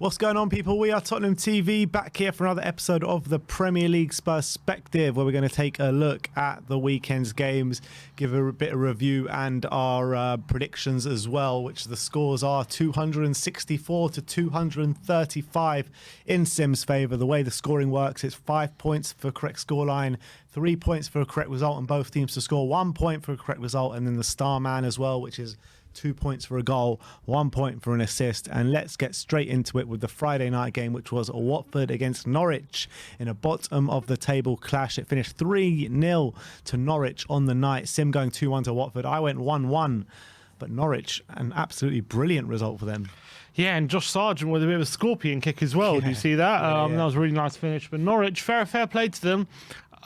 What's going on, people? We are Tottenham TV, back here for another episode of the Premier League Spur-Spective, where we're going to take a look at the weekend's games, give a bit of review and our predictions as well, which the scores are 264 to 235 in Sim's favour. The way the scoring works, it's 5 points for correct scoreline, 3 points for a correct result, and both teams to score 1 point for a correct result, and then the star man as well, which is 2 points for a goal, 1 point for an assist. And let's get straight into it with the Friday night game, which was Watford against Norwich in a bottom of the table clash. It finished 3-0 to Norwich on the night. Sim going 2-1 to Watford. I went 1-1, but Norwich, an absolutely brilliant result for them. Yeah, and Josh Sargent with a bit of a scorpion kick as well. Yeah. Do you see that? Yeah. That was a really nice finish. But Norwich, fair play to them.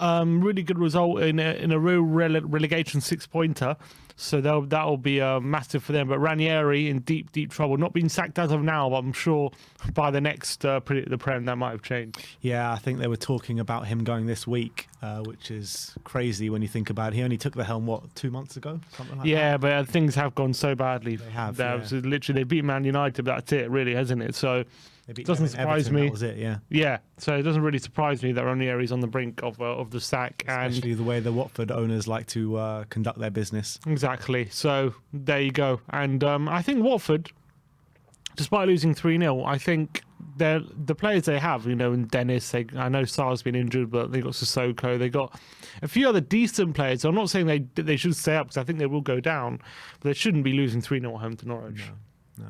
Really good result in a real relegation 6-pointer. So that'll be massive for them. But Ranieri in deep trouble. Not being sacked as of now, but I'm sure by the next the Prem that might have changed. Yeah, I think they were talking about him going this week, which is crazy when you think about it. He only took the helm, 2 months ago? Something like that. Yeah, but things have gone so badly. They have, Literally, they beat Man United, but that's it, really, hasn't it? So it doesn't surprise me. That was it, yeah. Yeah, so it doesn't really surprise me that Ranieri's on the brink of the sack. Especially the way the Watford owners like to conduct their business. Exactly. So there you go. And I think Watford, despite losing 3-0, I think the players they have, in Dennis, I know Sarr's been injured, but they got Sissoko. They got a few other decent players. So I'm not saying they should stay up, because I think they will go down, but they shouldn't be losing 3-0 at home to Norwich. No.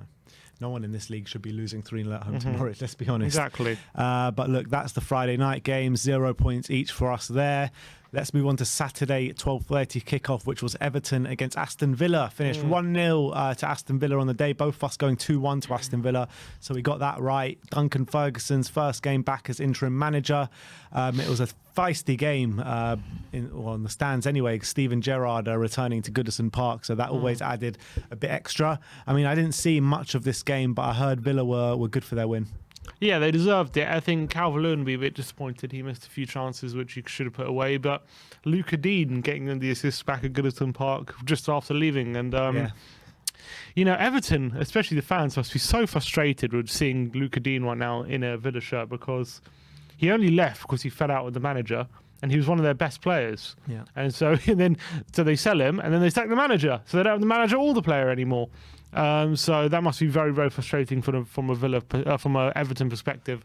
No one in this league should be losing 3-0 at home to Norwich, let's be honest. Exactly. But look, that's the Friday night game. 0 points each for us there. Let's move on to Saturday, 12:30 kickoff, which was Everton against Aston Villa. Finished 1-0 to Aston Villa on the day. Both of us going 2-1 to Aston Villa. So we got that right. Duncan Ferguson's first game back as interim manager. It was a feisty game on the stands anyway. Steven Gerrard returning to Goodison Park, so that always added a bit extra. I mean, I didn't see much of this game, but I heard Villa were good for their win. Yeah, they deserved it. I think Calvert-Lewin would be a bit disappointed. He missed a few chances which he should have put away, but Luca Dean getting the assist back at Goodison Park just after leaving. And Everton, especially the fans, must be so frustrated with seeing Luca Dean right now in a Villa shirt, because he only left because he fell out with the manager, and he was one of their best players. Yeah. And so they sell him, and then they sack the manager, so they don't have the manager or the player anymore. So that must be very, very frustrating from a Everton perspective.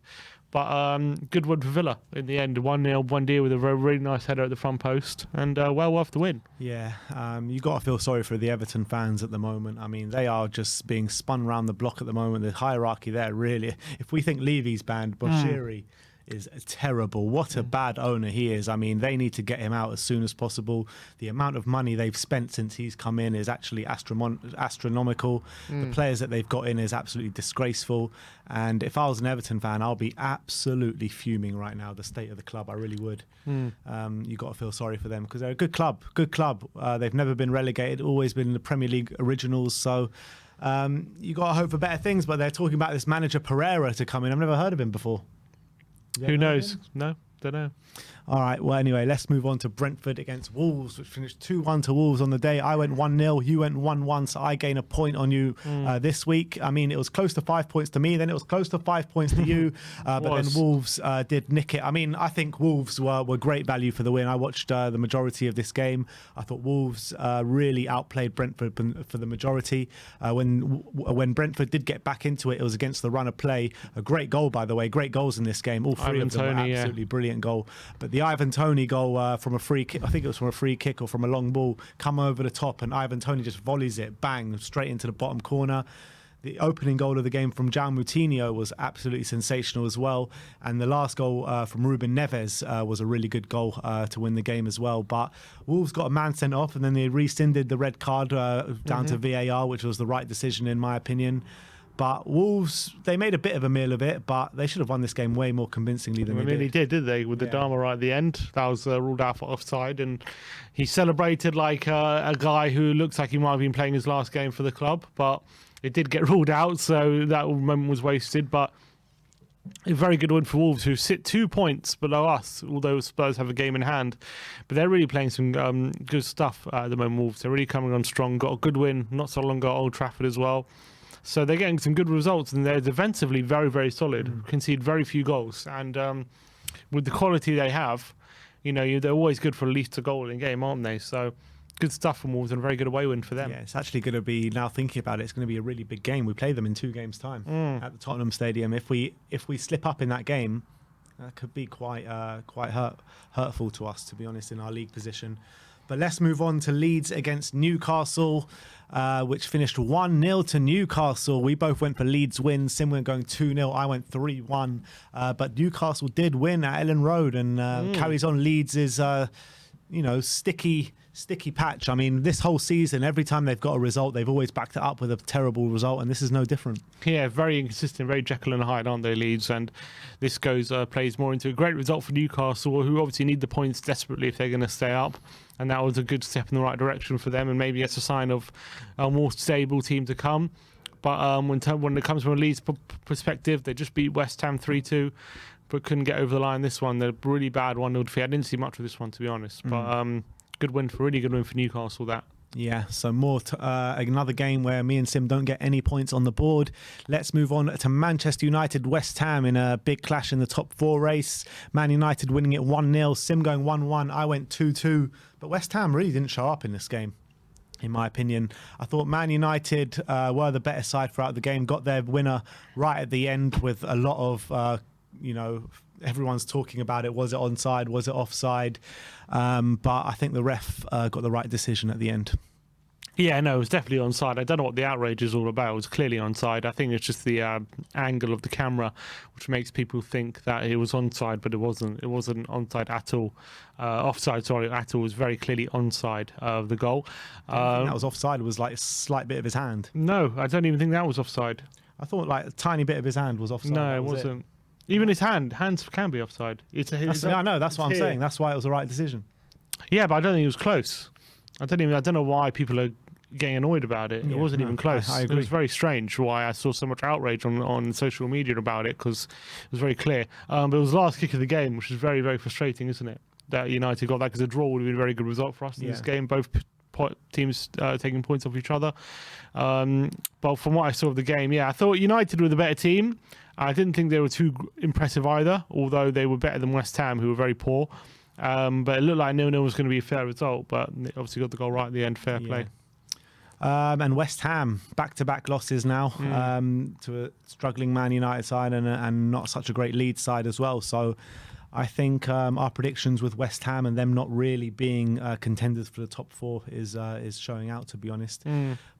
But good win for Villa in the end. 1-0, 1-0 with a really nice header at the front post, and well worth the win. Yeah, you got to feel sorry for the Everton fans at the moment. I mean, they are just being spun around the block at the moment. The hierarchy there, really. If we think Levy's banned, Bashiri is terrible. What a bad owner he is. I mean, they need to get him out as soon as possible. The amount of money they've spent since he's come in is actually astronomical. The players that they've got in is absolutely disgraceful. And if I was an Everton fan, I'll be absolutely fuming right now, the state of the club. I really would. You got to feel sorry for them, because they're a good club. They've never been relegated, always been in the Premier League originals. So you got to hope for better things. But they're talking about this manager Pereira to come in. I've never heard of him before. Who knows? No, don't know. All right, well, anyway, let's move on to Brentford against Wolves, which finished 2-1 to Wolves on the day. I went 1-0, you went 1-1, so I gain a point on you this week. I mean, it was close to 5 points to me, then it was close to 5 points to you, but then Wolves did nick it. I mean, I think Wolves were great value for the win. I watched the majority of this game. I thought Wolves really outplayed Brentford for the majority. When Brentford did get back into it, it was against the run of play. A great goal, by the way. Great goals in this game. All three of them were absolutely brilliant goal. But the Ivan Toney goal from a free kick, I think it was from a free kick or from a long ball, come over the top, and Ivan Toney just volleys it, bang, straight into the bottom corner. The opening goal of the game from João Moutinho was absolutely sensational as well. And the last goal from Ruben Neves was a really good goal to win the game as well. But Wolves got a man sent off, and then they rescinded the red card down to VAR, which was the right decision in my opinion. But Wolves, they made a bit of a meal of it, but they should have won this game way more convincingly than they did. Did they? With the Dharma right at the end. That was ruled out for offside, and he celebrated like a guy who looks like he might have been playing his last game for the club, but it did get ruled out, so that moment was wasted. But a very good win for Wolves, who sit 2 points below us, although Spurs have a game in hand. But they're really playing some good stuff at the moment, Wolves. They're really coming on strong. Got a good win not so long ago at Old Trafford as well. So they're getting some good results, and they're defensively very, very solid. Concede very few goals, and with the quality they have, they're always good for at least a goal in game, aren't they? So good stuff from Wolves, and a very good away win for them. Yeah, it's actually going to be, now thinking about it, it's going to be a really big game. We play them in 2 games' time at the Tottenham Stadium. If we slip up in that game, that could be quite hurtful to us, to be honest, in our league position. But let's move on to Leeds against Newcastle, which finished 1-0 to Newcastle. We both went for Leeds win. Sim went going 2-0. I went 3-1. But Newcastle did win at Ellen Road, and carries on Leeds' sticky patch. I mean, this whole season, every time they've got a result, they've always backed it up with a terrible result, and this is no different. Yeah, very inconsistent, very Jekyll and Hyde, aren't they, Leeds? And this plays more into a great result for Newcastle, who obviously need the points desperately if they're going to stay up. And that was a good step in the right direction for them, and maybe it's a sign of a more stable team to come. But when it comes from a Leeds perspective, they just beat West Ham 3-2, but couldn't get over the line this one. They're really bad 1-0 defeat. I didn't see much of this one, to be honest. But really good win for Newcastle, that. Yeah, so another game where me and Sim don't get any points on the board. Let's move on to Manchester United West Ham in a big clash in the top 4 race. Man United winning it 1-0, Sim going 1-1, I went 2-2. But West Ham really didn't show up in this game, in my opinion. I thought Man United were the better side throughout the game, got their winner right at the end with a lot of, everyone's talking about it. Was it onside? Was it offside? But I think the ref got the right decision at the end. Yeah, no, it was definitely onside. I don't know what the outrage is all about. It was clearly onside. I think it's just the angle of the camera which makes people think that it was onside, but it wasn't. It wasn't onside at all. Offside, sorry, at all. It was very clearly onside of the goal. I think that was offside. It was like a slight bit of his hand. No, I don't even think that was offside. I thought like a tiny bit of his hand was offside. No, it wasn't. Even his hands can be offside. I know, that's what I'm saying. That's why it was the right decision. Yeah, but I don't think it was close. I don't know why people are getting annoyed about it. It wasn't even close. I agree. It was very strange why I saw so much outrage on social media about it, because it was very clear. But it was the last kick of the game, which is very, very frustrating, isn't it? That United got that, because a draw would have been a very good result for us in this game. Both teams taking points off each other. But from what I saw of the game, I thought United were the better team. I didn't think they were too impressive either, although they were better than West Ham, who were very poor. But it looked like 0-0 was going to be a fair result, but they obviously got the goal right at the end. Fair play. And West Ham, back-to-back losses now to a struggling Man United side and not such a great Leeds side as well. So I think our predictions with West Ham and them not really being contenders for the top 4 is showing out, to be honest.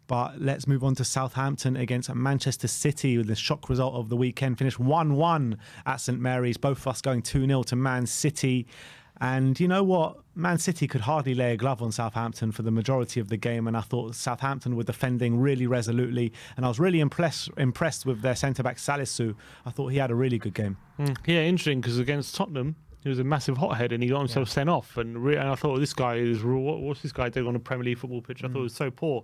But let's move on to Southampton against Manchester City with the shock result of the weekend. Finished 1-1 at St Mary's. Both of us going 2-0 to Man City. And you know what? Man City could hardly lay a glove on Southampton for the majority of the game. And I thought Southampton were defending really resolutely. And I was really impressed with their centre-back Salisu. I thought he had a really good game. Yeah, interesting, because against Tottenham, he was a massive hothead and he got himself sent off. And I thought, this guy is, what's this guy doing on a Premier League football pitch? I thought it was so poor.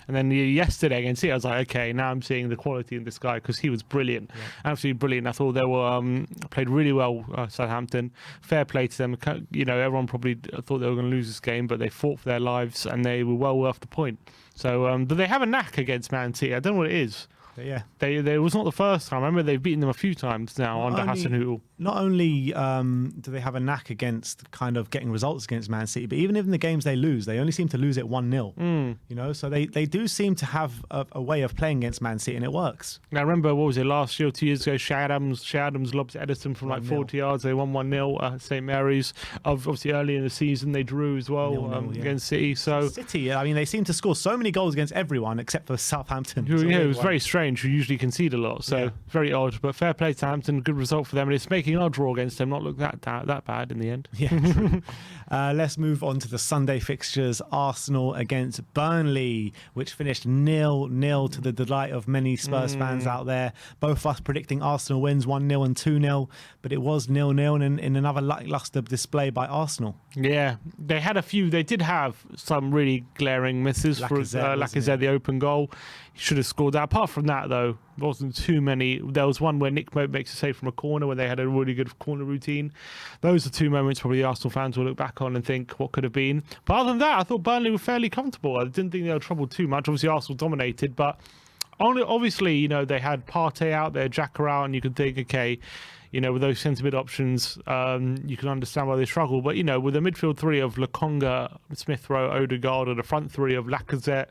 And then yesterday against City, I was like, okay, now I'm seeing the quality in this guy, because he was brilliant, absolutely brilliant. I thought they were played really well, Southampton. Fair play to them. Everyone probably thought they were going to lose this game, but they fought for their lives and they were well worth the point. So, but they have a knack against Man City. I don't know what it is. Yeah, they was not the first time. I remember they've beaten them a few times now under Hasenhüttl. Not only do they have a knack against kind of getting results against Man City, but even in the games they lose, they only seem to lose it 1-0. So they do seem to have a way of playing against Man City, and it works. Now, I remember, what was it, last year or 2 years ago, Shea Adams lobbed to Edison from like 40 yards. They won 1-0 at St Mary's. Obviously, early in the season, they drew as well against City. So City, I mean, they seem to score so many goals against everyone except for Southampton. It was very strange. Who usually concede a lot, so very odd. But fair play to Southampton, good result for them, and it's making our draw against them not look that bad in the end. Yeah, true. Let's move on to the Sunday fixtures. Arsenal against Burnley, which finished 0-0 to the delight of many Spurs fans out there. Both of us predicting Arsenal wins 1-0 and 2-0, but it was 0-0 and in another lackluster display by Arsenal. Yeah, they did have some really glaring misses. Lacazette, the open goal. He should have scored that. Apart from that, though, there wasn't too many. There was one where Nick Mope makes a save from a corner where they had a really good corner routine. Those are 2 moments probably the Arsenal fans will look back on and think what could have been. But other than that, I thought Burnley were fairly comfortable. I didn't think they were troubled too much. Obviously, Arsenal dominated, but Obviously, you know, they had Partey out there, Xhaka out, and you could think, okay, you know, with those centre mid options, you can understand why they struggle. But, you know, with a midfield three of Lokonga, Smith Rowe, Odegaard, and a front three of Lacazette,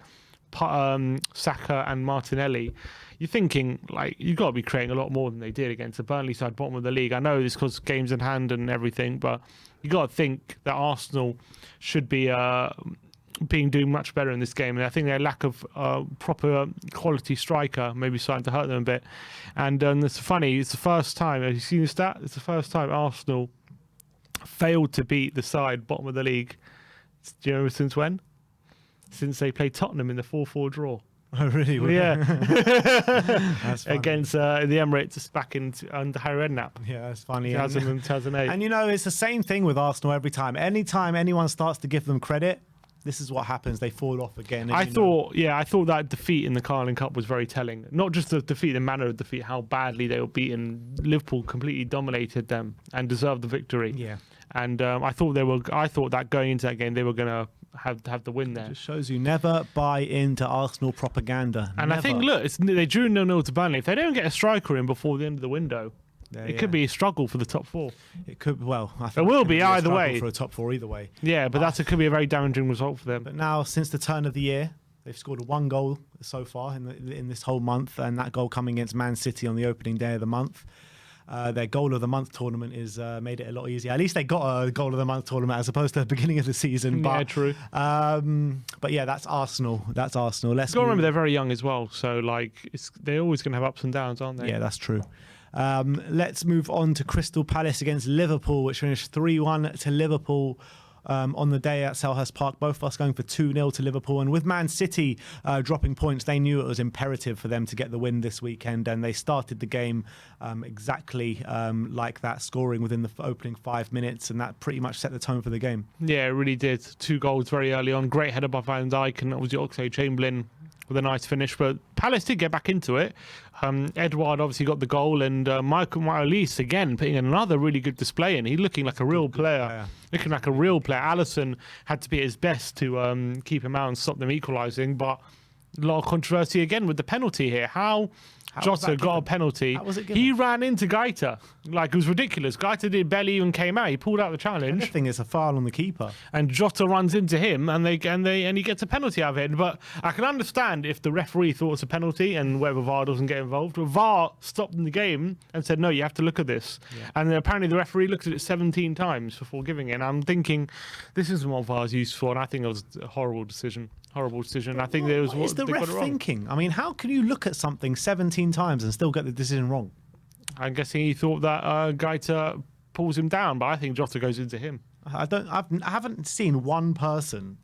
Saka, and Martinelli, you're thinking, like, you've got to be creating a lot more than they did against the Burnley side, bottom of the league. I know this because games in hand and everything, but you got to think that Arsenal should be doing much better in this game. And I think their lack of proper quality striker maybe starting to hurt them a bit. And it's funny, it's the first time, have you seen the stat? It's the first time Arsenal failed to beat the side bottom of the league. Do you know since when? Since they played Tottenham in the 4-4 draw. Oh, really? Yeah. That's funny. Against the Emirates back under Harry Redknapp. Yeah, that's funny. 2008. And, you know, it's the same thing with Arsenal every time. Anytime anyone starts to give them credit, this is what happens. They fall off again. I thought that defeat in the Carling Cup was very telling. Not just the defeat, the manner of defeat, how badly they were beaten. Liverpool completely dominated them and deserved the victory. Yeah. And I thought that going into that game they were going to have the win there. Just shows you never buy into Arsenal propaganda. And never. I think, look, they drew 0-0 to Burnley. If they don't get a striker in before the end of the window, it could be a struggle for the top four. It could. Well, I think it will be either way for a top four either way. Yeah, but it could be a very damaging result for them. But now, since the turn of the year, they've scored one goal so far in this whole month, and that goal coming against Man City on the opening day of the month. Their goal of the month tournament is made it a lot easier. At least they got a goal of the month tournament as opposed to the beginning of the season. But, yeah, true. But yeah, that's Arsenal. Let's go remember they're very young as well, so like they're always going to have ups and downs, aren't they? Yeah, that's true. Let's move on to Crystal Palace against Liverpool, which finished 3-1 to Liverpool. On the day at Selhurst Park, both of us going for 2-0 to Liverpool. And with Man City dropping points, they knew it was imperative for them to get the win this weekend. And they started the game exactly like that, scoring within the opening 5 minutes. And that pretty much set the tone for the game. Yeah, it really did. 2 goals very early on. Great header by Van Dijk, and obviously Oxlade-Chamberlain with a nice finish. But Palace did get back into it. Edouard obviously got the goal, and Michael Elise again putting another really good display in. He's looking like a real player. Looking like a real player. Alisson had to be at his best to keep him out and stop them equalising, but a lot of controversy again with the penalty here. How Jota got a penalty. He ran into Gaeta. Like, it was ridiculous. Gaeta barely even came out. He pulled out the challenge. I think it's a foul on the keeper. And Jota runs into him, and he gets a penalty out of it. But I can understand if the referee thought it's a penalty and whether VAR doesn't get involved. But VAR stopped in the game and said, no, you have to look at this. Yeah. And apparently the referee looked at it 17 times before giving it. And I'm thinking, this isn't what VAR is used for. And I think it was a horrible decision. I think there was what is the ref thinking? I mean, how can you look at something 17 times and still get the decision wrong? I'm guessing he thought that Gaeta pulls him down, but I think Jota goes into him. I haven't seen one person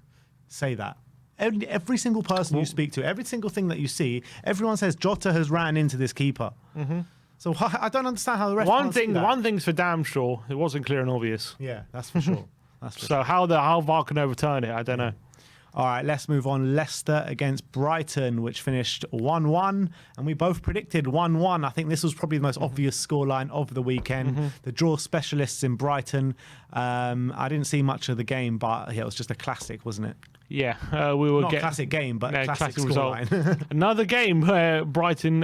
say that. Every single person you speak to, every single thing that you see, everyone says Jota has ran into this keeper. Mm-hmm. So I don't understand how the ref. One thing's for damn sure, it wasn't clear and obvious. Yeah, that's for sure. How VAR can overturn it, I don't know. All right, let's move on. Leicester against Brighton, which finished 1-1. And we both predicted 1-1. I think this was probably the most obvious scoreline of the weekend. Mm-hmm. The draw specialists in Brighton. I didn't see much of the game, but yeah, it was just a classic, wasn't it? Yeah, we were not a classic game, but classic result. Another game where Brighton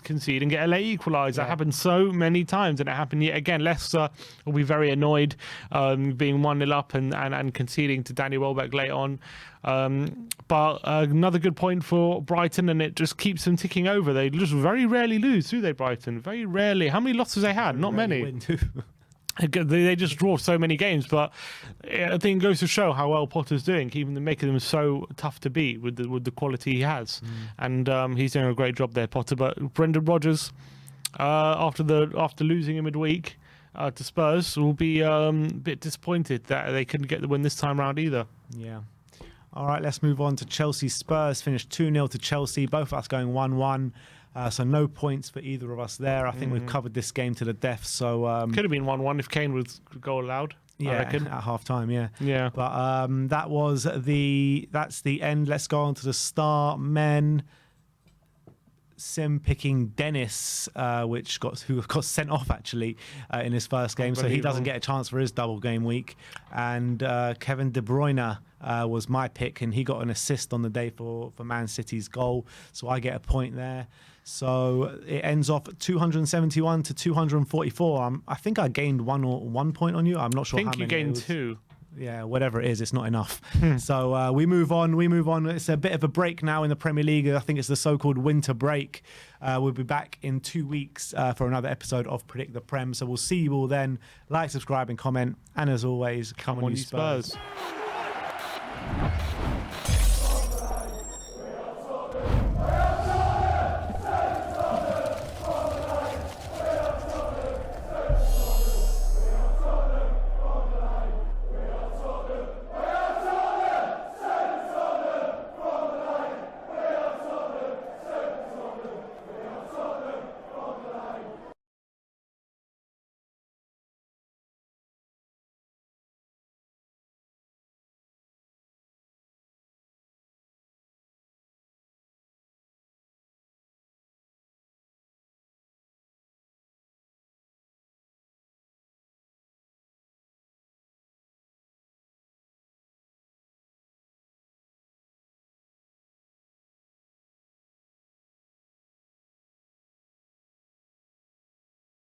concede and get a late equaliser. That happened so many times, and it happened yet again. Leicester will be very annoyed being 1-0 up and conceding to Danny Welbeck late on. But another good point for Brighton, and it just keeps them ticking over. They just very rarely lose, do they, Brighton? Very rarely. How many losses they had? Not many. They just draw so many games, but I think it goes to show how well Potter's doing, making them so tough to beat with the quality he has. And he's doing a great job there, Potter. But Brendan Rodgers, after losing in midweek to Spurs, will be a bit disappointed that they couldn't get the win this time round either. Yeah. All right, let's move on to Chelsea. Spurs finished 2-0 to Chelsea, both of us going 1-1. So no points for either of us there. I think we've covered this game to the death. So could have been 1-1 if Kane was goal allowed. Yeah, at half time. Yeah. But that's the end. Let's go on to the star men. Sim picking Dennis, who got sent off actually in his first game, so he doesn't get a chance for his double game week. And Kevin De Bruyne was my pick, and he got an assist on the day for Man City's goal. So I get a point there. So it ends off 271 to 244. I think I gained 1 point on you. I'm not sure I think how you many. gained 2. Yeah, whatever it is, it's not enough. So we move on. It's a bit of a break now in the Premier League. I think it's the so-called winter break. We'll be back in 2 weeks for another episode of Predict the Prem. So we'll see you all then. Like, subscribe, and comment. And as always, come on, you Spurs.